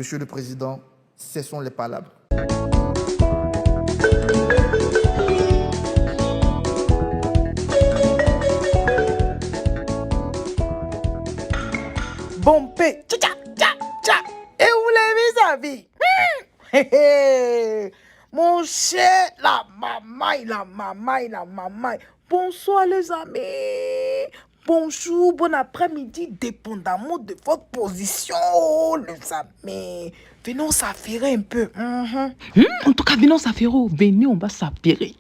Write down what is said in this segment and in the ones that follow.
Monsieur le Président, cessons les palabres. Bon paix. Tcha, tcha, tcha. Et où les amis? Mon cher, la maman. Bonsoir les amis. Bonjour, bon après-midi, dépendamment de votre position, les amis. Venons s'affairer un peu. En tout cas, venons s'affairer. Venez, on va s'affairer.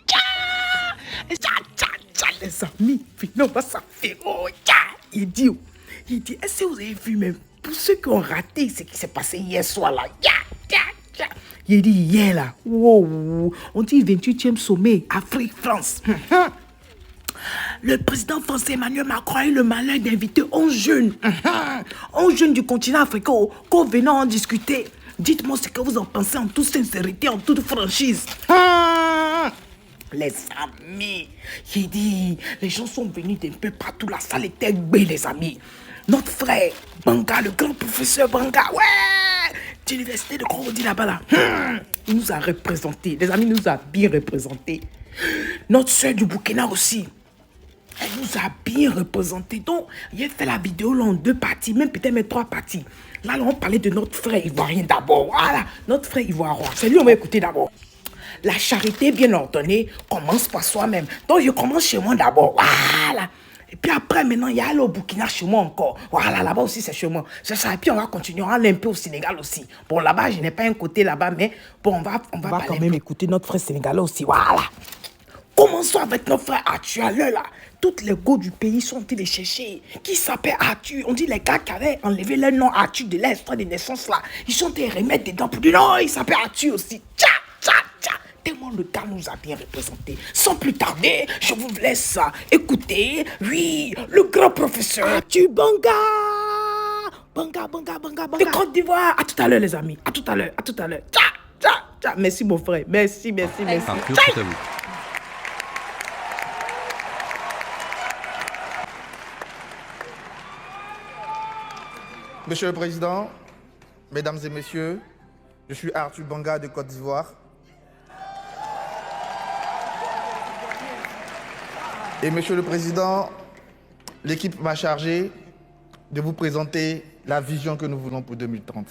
Les amis, venons, on va s'affairer. Il dit, est-ce que vous avez vu même, pour ceux qui ont raté ce qui s'est passé hier soir là, il dit hier là, wow, on dit 28e sommet Afrique-France. Le président français Emmanuel Macron a eu le malheur d'inviter 11 jeunes, 11 jeunes du continent africain, qu'on venait en discuter. Dites-moi ce que vous en pensez en toute sincérité, en toute franchise. Les amis, j'ai dit, les gens sont venus d'un peu partout, la salle était belle, les amis. Notre frère Banga, le grand professeur Banga, ouais, d'université de Corondi là-bas, là. Il nous a représentés, les amis, il nous a bien représentés. Notre soeur du Burkina aussi, elle nous a bien représentés. Donc, il a fait la vidéo là en 2 parties, même peut-être même 3 parties. Là, on parlait de notre frère ivoirien d'abord. Voilà, notre frère ivoirien. C'est lui, on va écouter d'abord. La charité bien ordonnée commence par soi-même. Donc, je commence chez moi d'abord. Voilà. Et puis après, maintenant, il y a le Burkina chez moi encore. Voilà, là-bas aussi, c'est chez moi. C'est ça. Et puis, on va continuer. On va aller un peu au Sénégal aussi. Bon, là-bas, je n'ai pas un côté là-bas, mais bon, on va quand même écouter notre frère sénégalais aussi. Voilà. Commençons avec notre frère Arthur. Là, toutes les go du pays sont en train de chercher. Qui s'appelle Arthur? On dit les gars qui avaient enlevé leur nom Arthur de l'extrait de naissance là. Ils sont en train de remettre dedans pour dire non, il s'appelle Arthur aussi. Tcha. Tellement le gars nous a bien représenté. Sans plus tarder, je vous laisse écouter, oui, le grand professeur Arthur Banga. Banga. De Côte d'Ivoire. À tout à l'heure, les amis. À tout à l'heure. Tcha. Merci, mon frère. Merci. Arthur, tout à vous. Monsieur le Président, Mesdames et Messieurs, je suis Arthur Banga de Côte d'Ivoire. Et Monsieur le Président, l'équipe m'a chargé de vous présenter la vision que nous voulons pour 2030.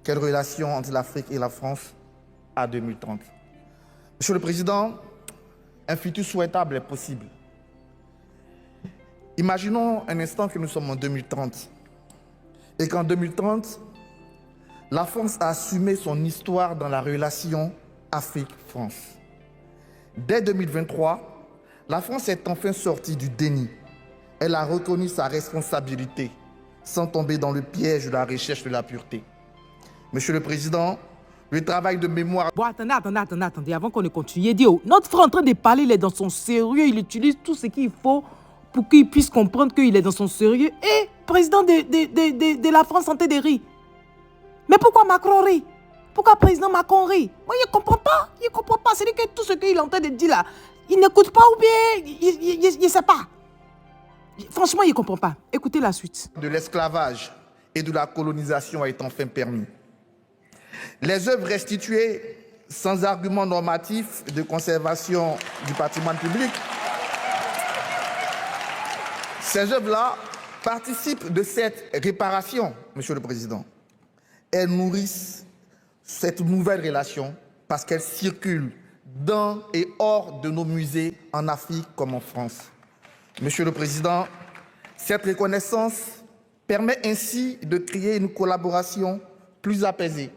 Quelle relation entre l'Afrique et la France à 2030? Monsieur le Président, un futur souhaitable est possible. Imaginons un instant que nous sommes en 2030 et qu'en 2030, la France a assumé son histoire dans la relation Afrique-France. Dès 2023, la France est enfin sortie du déni. Elle a reconnu sa responsabilité sans tomber dans le piège de la recherche de la pureté. Monsieur le Président, le travail de mémoire... Bon, attendez, avant qu'on ne continue. Notre frère est en train de parler, il est dans son sérieux, il utilise tout ce qu'il faut pour qu'il puisse comprendre qu'il est dans son sérieux. Et président de la France en train de rire. Mais pourquoi Macron rit? Pourquoi président Macron rit? Moi, il ne comprend pas. C'est-à-dire que tout ce qu'il est en train de dire là, il n'écoute pas ou bien il ne sait pas. Franchement, il ne comprend pas. Écoutez la suite. De l'esclavage et de la colonisation est enfin permis. Les œuvres restituées sans argument normatif de conservation du patrimoine public, ces œuvres-là participent de cette réparation, Monsieur le Président. Elles nourrissent cette nouvelle relation parce qu'elles circulent dans et hors de nos musées en Afrique comme en France. Monsieur le Président, cette reconnaissance permet ainsi de créer une collaboration plus apaisée,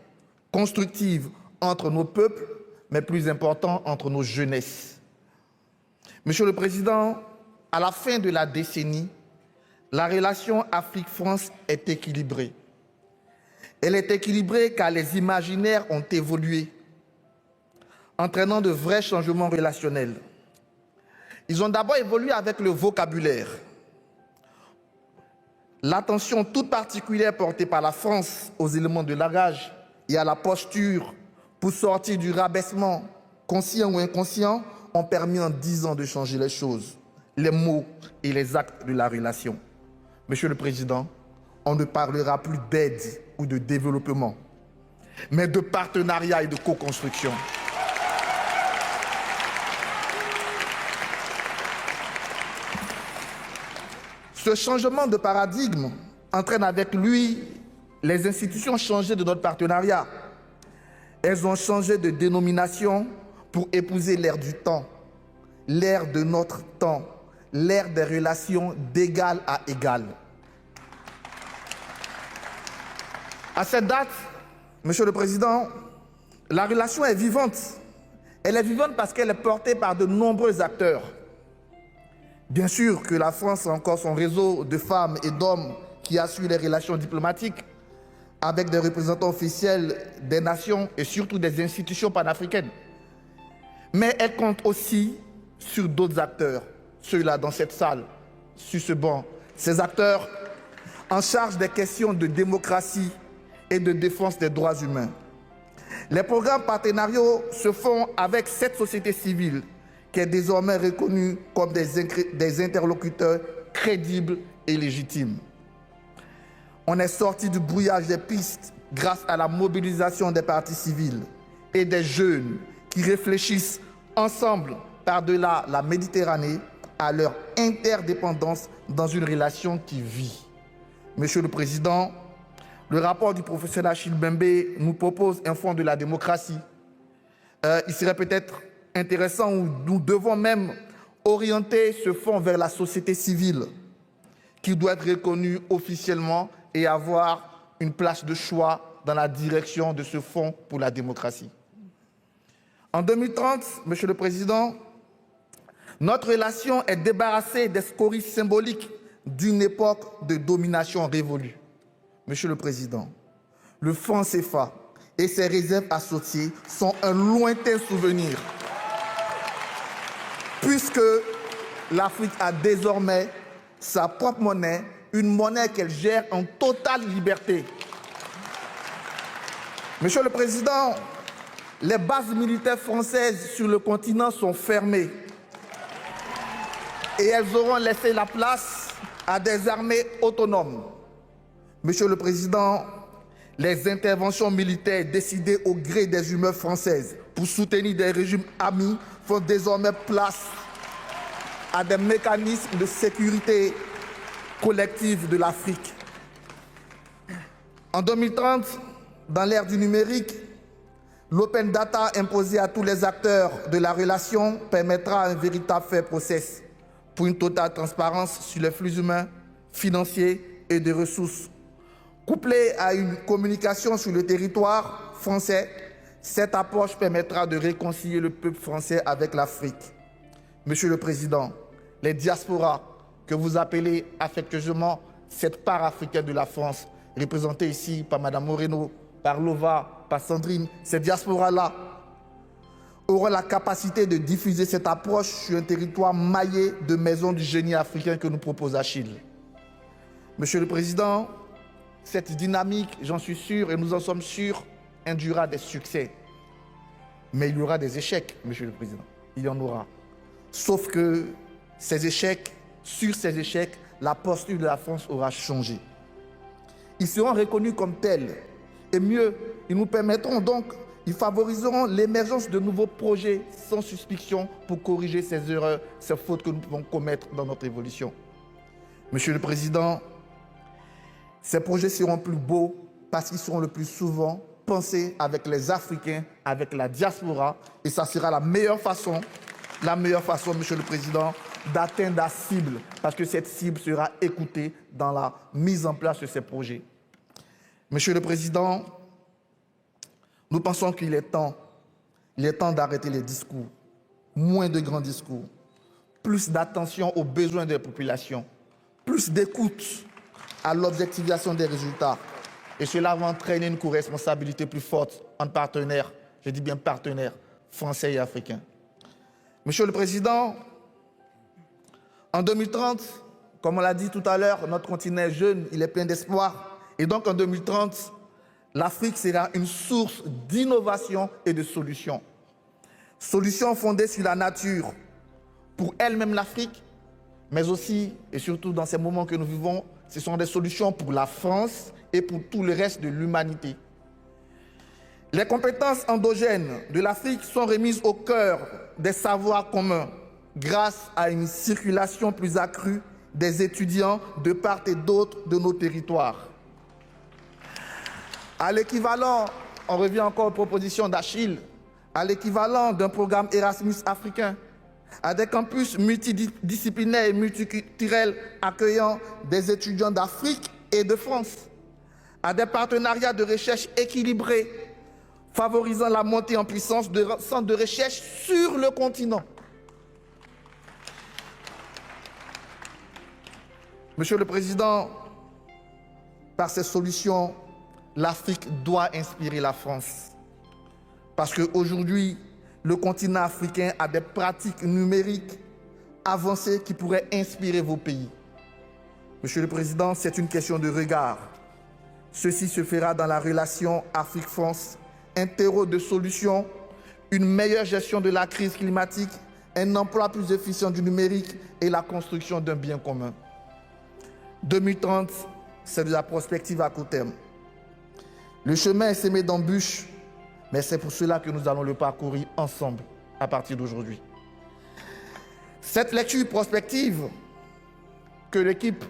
constructive entre nos peuples, mais plus important entre nos jeunesses. Monsieur le Président, à la fin de la décennie, la relation Afrique-France est équilibrée. Elle est équilibrée car les imaginaires ont évolué, entraînant de vrais changements relationnels. Ils ont d'abord évolué avec le vocabulaire. L'attention toute particulière portée par la France aux éléments de langage et à la posture pour sortir du rabaissement, conscient ou inconscient, ont permis en 10 ans de changer les choses, les mots et les actes de la relation. Monsieur le Président, on ne parlera plus d'aide ou de développement, mais de partenariat et de co-construction. Ce changement de paradigme entraîne avec lui les institutions changées de notre partenariat. Elles ont changé de dénomination pour épouser l'ère du temps, l'ère de notre temps, l'ère des relations d'égal à égal. À cette date, Monsieur le Président, la relation est vivante. Elle est vivante parce qu'elle est portée par de nombreux acteurs. Bien sûr que la France a encore son réseau de femmes et d'hommes qui assurent les relations diplomatiques avec des représentants officiels des nations et surtout des institutions panafricaines. Mais elle compte aussi sur d'autres acteurs, ceux-là dans cette salle, sur ce banc. Ces acteurs en charge des questions de démocratie et de défense des droits humains. Les programmes partenariaux se font avec cette société civile qui est désormais reconnue comme des interlocuteurs crédibles et légitimes. On est sorti du brouillage des pistes grâce à la mobilisation des partis civils et des jeunes qui réfléchissent ensemble par-delà la Méditerranée à leur interdépendance dans une relation qui vit. Monsieur le Président, le rapport du professeur Achille Mbembe nous propose un fonds de la démocratie. Il serait peut-être intéressant, ou nous devons même orienter ce fonds vers la société civile, qui doit être reconnue officiellement et avoir une place de choix dans la direction de ce fonds pour la démocratie. En 2030, Monsieur le Président, notre relation est débarrassée des scories symboliques d'une époque de domination révolue. Monsieur le Président, le franc CFA et ses réserves associées sont un lointain souvenir, puisque l'Afrique a désormais sa propre monnaie, une monnaie qu'elle gère en totale liberté. Monsieur le Président, les bases militaires françaises sur le continent sont fermées et elles auront laissé la place à des armées autonomes. Monsieur le Président, les interventions militaires décidées au gré des humeurs françaises pour soutenir des régimes amis font désormais place à des mécanismes de sécurité collective de l'Afrique. En 2030, dans l'ère du numérique, l'open data imposé à tous les acteurs de la relation permettra un véritable fair process pour une totale transparence sur les flux humains, financiers et de ressources. Couplée à une communication sur le territoire français, cette approche permettra de réconcilier le peuple français avec l'Afrique. Monsieur le Président, les diasporas que vous appelez affectueusement cette part africaine de la France, représentée ici par Mme Moreno, par Lova, par Sandrine, ces diasporas-là auront la capacité de diffuser cette approche sur un territoire maillé de maisons du génie africain que nous propose Achille. Monsieur le Président, cette dynamique, j'en suis sûr et nous en sommes sûrs, induira des succès. Mais il y aura des échecs, Monsieur le Président. Il y en aura. Sauf que ces échecs, sur ces échecs, la posture de la France aura changé. Ils seront reconnus comme tels. Et mieux, ils nous permettront donc, ils favoriseront l'émergence de nouveaux projets sans suspicion pour corriger ces erreurs, ces fautes que nous pouvons commettre dans notre évolution. Monsieur le Président, ces projets seront plus beaux parce qu'ils seront le plus souvent pensés avec les Africains, avec la diaspora, et ça sera la meilleure façon, Monsieur le Président, d'atteindre la cible, parce que cette cible sera écoutée dans la mise en place de ces projets. Monsieur le Président, nous pensons qu'il est temps d'arrêter les discours, moins de grands discours, plus d'attention aux besoins des populations, plus d'écoute à l'objectivation des résultats. Et cela va entraîner une co-responsabilité plus forte entre partenaires, je dis bien partenaires, français et africains. Monsieur le Président, en 2030, comme on l'a dit tout à l'heure, notre continent est jeune, il est plein d'espoir. Et donc en 2030, l'Afrique sera une source d'innovation et de solutions. Solutions fondées sur la nature, pour elle-même l'Afrique, mais aussi et surtout dans ces moments que nous vivons, Ce sont des solutions pour la France et pour tout le reste de l'humanité. Les compétences endogènes de l'Afrique sont remises au cœur des savoirs communs grâce à une circulation plus accrue des étudiants de part et d'autre de nos territoires. À l'équivalent, on revient encore aux propositions d'Achille, à l'équivalent d'un programme Erasmus africain, à des campus multidisciplinaires et multiculturels accueillant des étudiants d'Afrique et de France, à des partenariats de recherche équilibrés, favorisant la montée en puissance de centres de recherche sur le continent. Monsieur le Président, par ces solutions, l'Afrique doit inspirer la France. Parce qu'aujourd'hui, le continent africain a des pratiques numériques avancées qui pourraient inspirer vos pays. Monsieur le Président, c'est une question de regard. Ceci se fera dans la relation Afrique-France, un terreau de solutions, une meilleure gestion de la crise climatique, un emploi plus efficient du numérique et la construction d'un bien commun. 2030, c'est de la prospective à court terme. Le chemin est semé d'embûches, mais c'est pour cela que nous allons le parcourir ensemble à partir d'aujourd'hui. Cette lecture prospective que l'équipe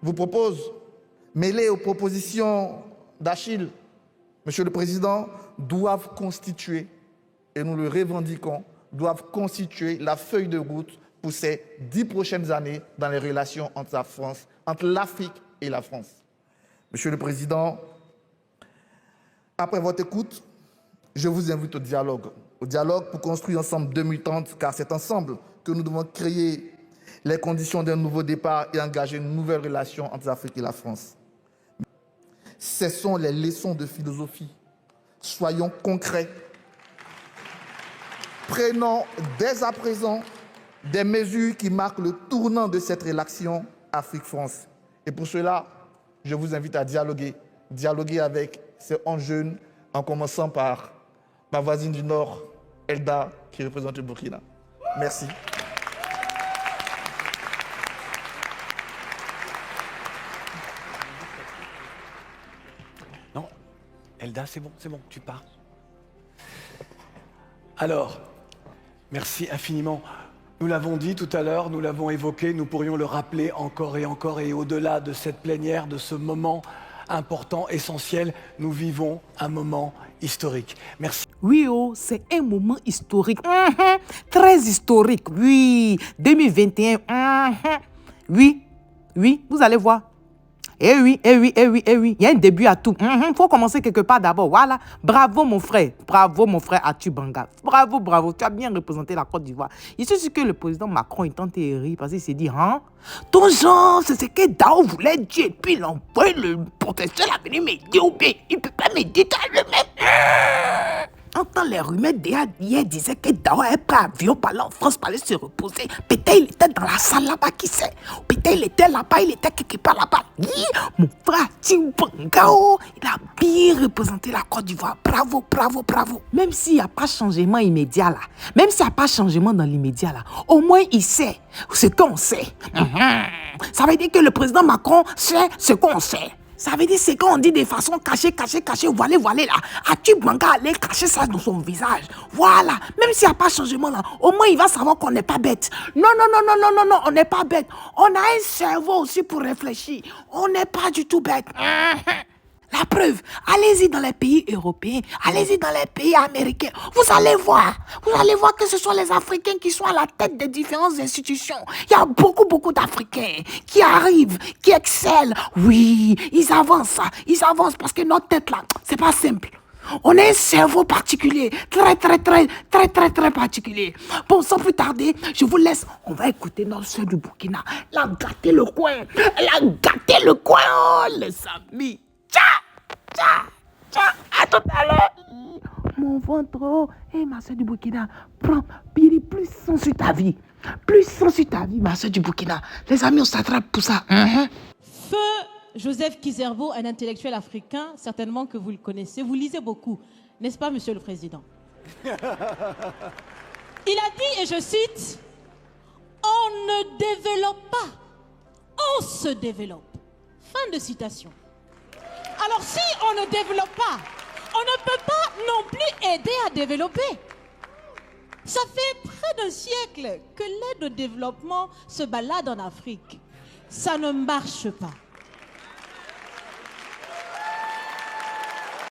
vous propose, mêlée aux propositions d'Achille, Monsieur le Président, doivent constituer, et nous le revendiquons, doivent constituer la feuille de route pour ces 10 prochaines années dans les relations entre la France, entre l'Afrique et la France. Monsieur le Président, après votre écoute, je vous invite au dialogue pour construire ensemble 2030, car c'est ensemble que nous devons créer les conditions d'un nouveau départ et engager une nouvelle relation entre l'Afrique et la France. Cessons les leçons de philosophie. Soyons concrets. Prenons dès à présent des mesures qui marquent le tournant de cette relation Afrique-France. Et pour cela, je vous invite à dialoguer. Dialoguer avec ces 11 jeunes, en commençant par ma voisine du Nord, Elda, qui représente le Burkina. Merci. Non, Elda, c'est bon, tu pars. Alors, merci infiniment. Nous l'avons dit tout à l'heure, nous l'avons évoqué, nous pourrions le rappeler encore et au-delà de cette plénière, de ce moment important, essentiel, nous vivons un moment historique. Merci. Oui, oh, c'est un moment historique. Très historique, oui. 2021. Oui, vous allez voir. Eh oui. Il y a un début à tout. Faut commencer quelque part d'abord. Voilà. Bravo, mon frère. Bravo, mon frère Atu Banga. Bravo. Tu as bien représenté la Côte d'Ivoire. Il se dit que le président Macron, il tente de rire parce qu'il s'est dit, ton genre, c'est ce que Dao voulait dire. Et puis, il envoie le protesteur à venir me dire, ou bien, il ne peut pas me dire lui-même. Entend les rumeurs d'hier disaient que Dao est pris avion pour aller en France pour aller se reposer. Peut-être il était dans la salle là-bas, qui sait. Peut-être il était là-bas, il était quelque part là-bas. Mon frère Timbangao, il a bien représenté la Côte d'Ivoire. Bravo. Même s'il n'y a pas changement immédiat là, même s'il n'y a pas changement dans l'immédiat là, au moins il sait ce qu'on sait. Ça veut dire que le président Macron sait ce qu'on sait. Ça veut dire c'est quand on dit de façon cachée, voilà là. Atu Banga allait cacher ça dans son visage. Voilà. Même s'il n'y a pas de changement là, au moins il va savoir qu'on n'est pas bête. Non, on n'est pas bête. On a un cerveau aussi pour réfléchir. On n'est pas du tout bête. La preuve, allez-y dans les pays européens, allez-y dans les pays américains. Vous allez voir que ce sont les Africains qui sont à la tête des différentes institutions. Il y a beaucoup d'Africains qui arrivent, qui excellent. Oui, ils avancent parce que notre tête là, c'est pas simple. On a un cerveau particulier, très particulier. Bon, sans plus tarder, je vous laisse. On va écouter notre soeur du Burkina. Elle a gâté le coin. Oh, les amis. Ciao, à tout à l'heure. Mon ventre, ma soeur du Burkina, prends, plus sang sur ta vie, ma soeur du Burkina. Les amis, on s'attrape pour ça. Feu Joseph Kizerbo, un intellectuel africain, certainement que vous le connaissez, vous lisez beaucoup, n'est-ce pas, Monsieur le Président? Il a dit, et je cite, « On ne développe pas, on se développe. » Fin de citation. Alors si on ne développe pas, on ne peut pas non plus aider à développer. Ça fait près d'un siècle que l'aide au développement se balade en Afrique. Ça ne marche pas.